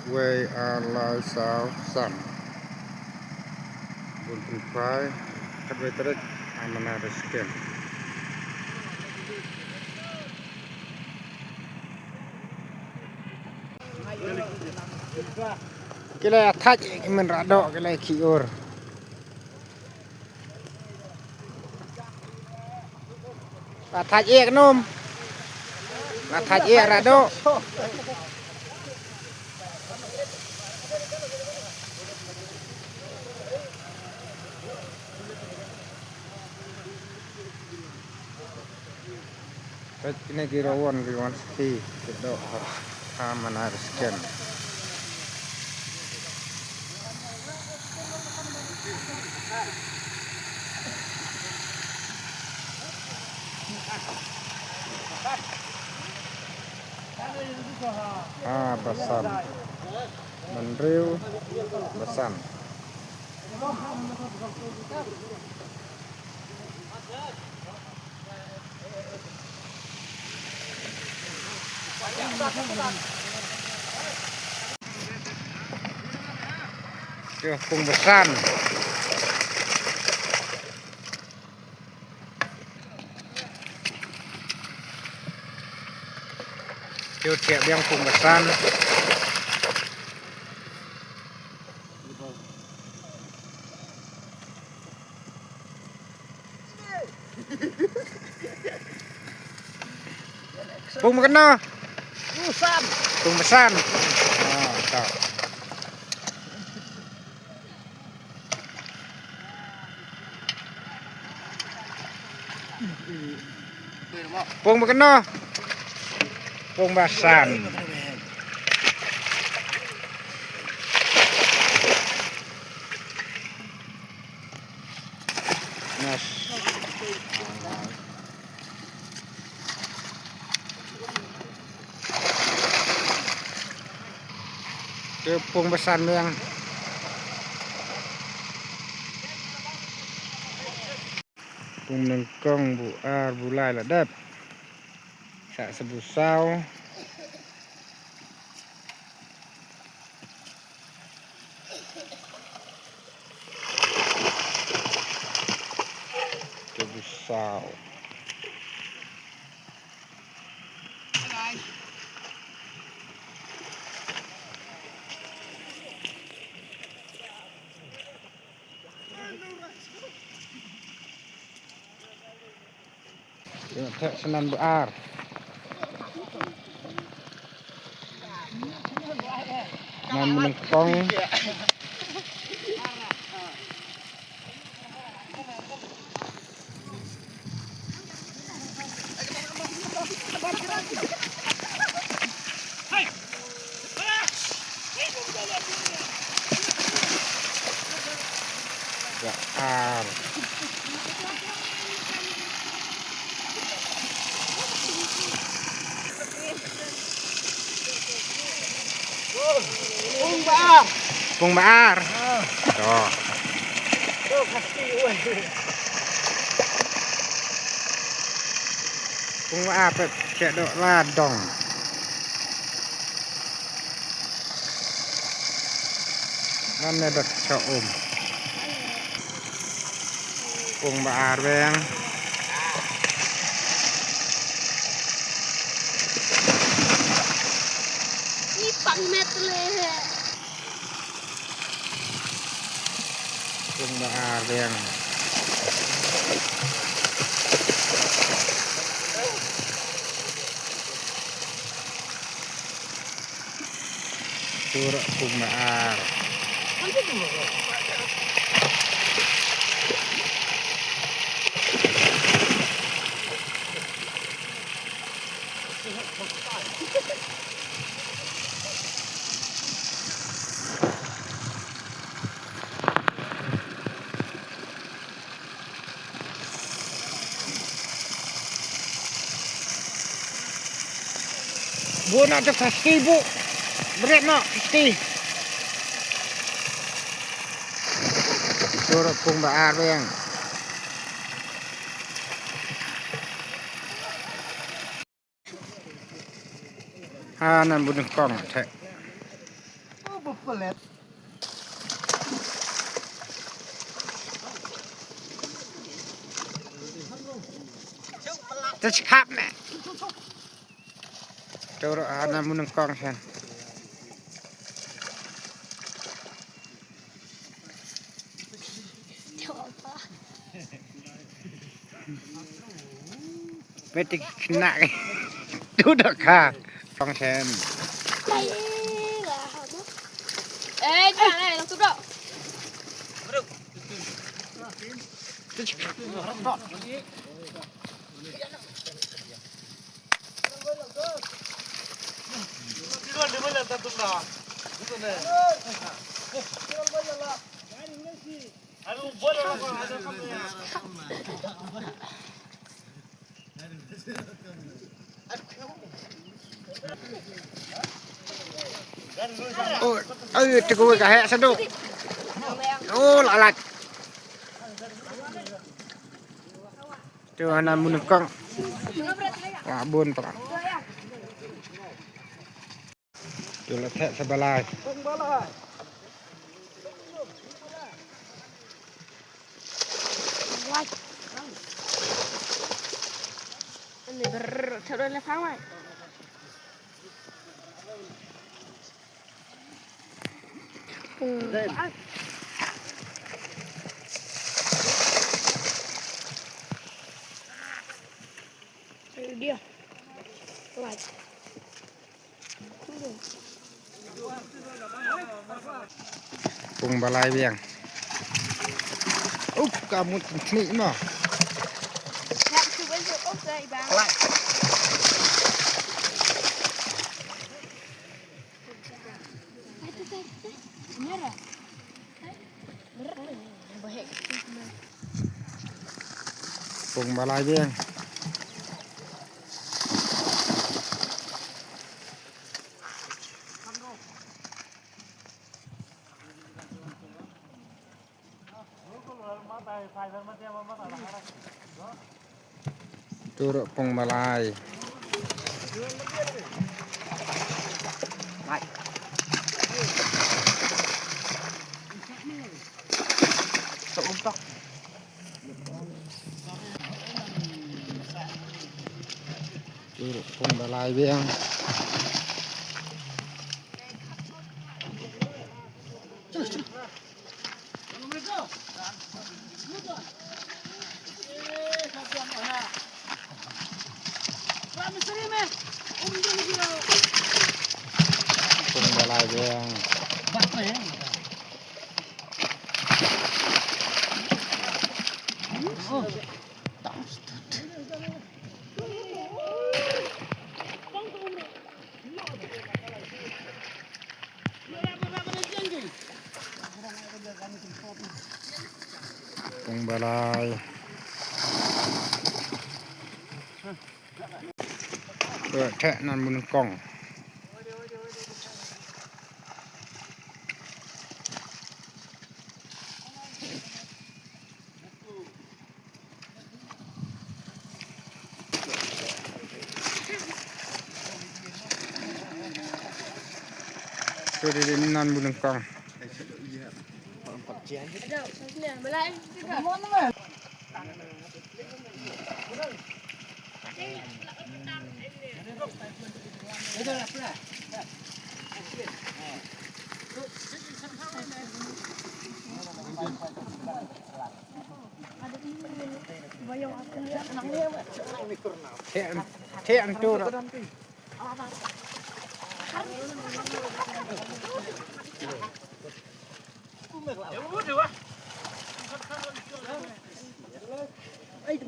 way live sao sun bun pynpher kat way manai rangshken kila thach men rado kila kiur thach ek nom thach ek rado ini girawan ski kedok manai rangshken basan menriu basan pung basan tiap yang pung basan pung kena pung basan pung kena pung basan nas pung basan yang pung nengkong buar bulai ladap sak sebusau sebusau theh senan buar menengkong buar pung baar pung baar cek dok ladong mana dok coum pung baar beng ini pang metle pung baar beng surak pung baar bu nak tu pasti bu berat nak pasti surat pung baar beng nan bu nengkong theh pelet. Tercakap nak. Turut anak menengkong kan. Betik kena. Tu dah kah. Kong sen. Đây là hả bố? Ê, cái này là tụi đó. Tercakap. Oh, tegur kahek satu. Oh, lalat. Tu anak menengkong. Wah, bun tak. Tu letak sebelah. Ini terus lên pháo này. Dia. Right. Cùng balai biang. Kamu ni mah. Dạ, chú bây giờ ốp dậy bà. Lại. Cùng balai biang. Turut pong balai. Lại. Tụi tóc. Turut pong balai biang. Pong balai biang. Pong balai. Theh nan menengkong. Tu dia nan menengkong. Đâu, nè, mới lại. Theh an tu. Ấy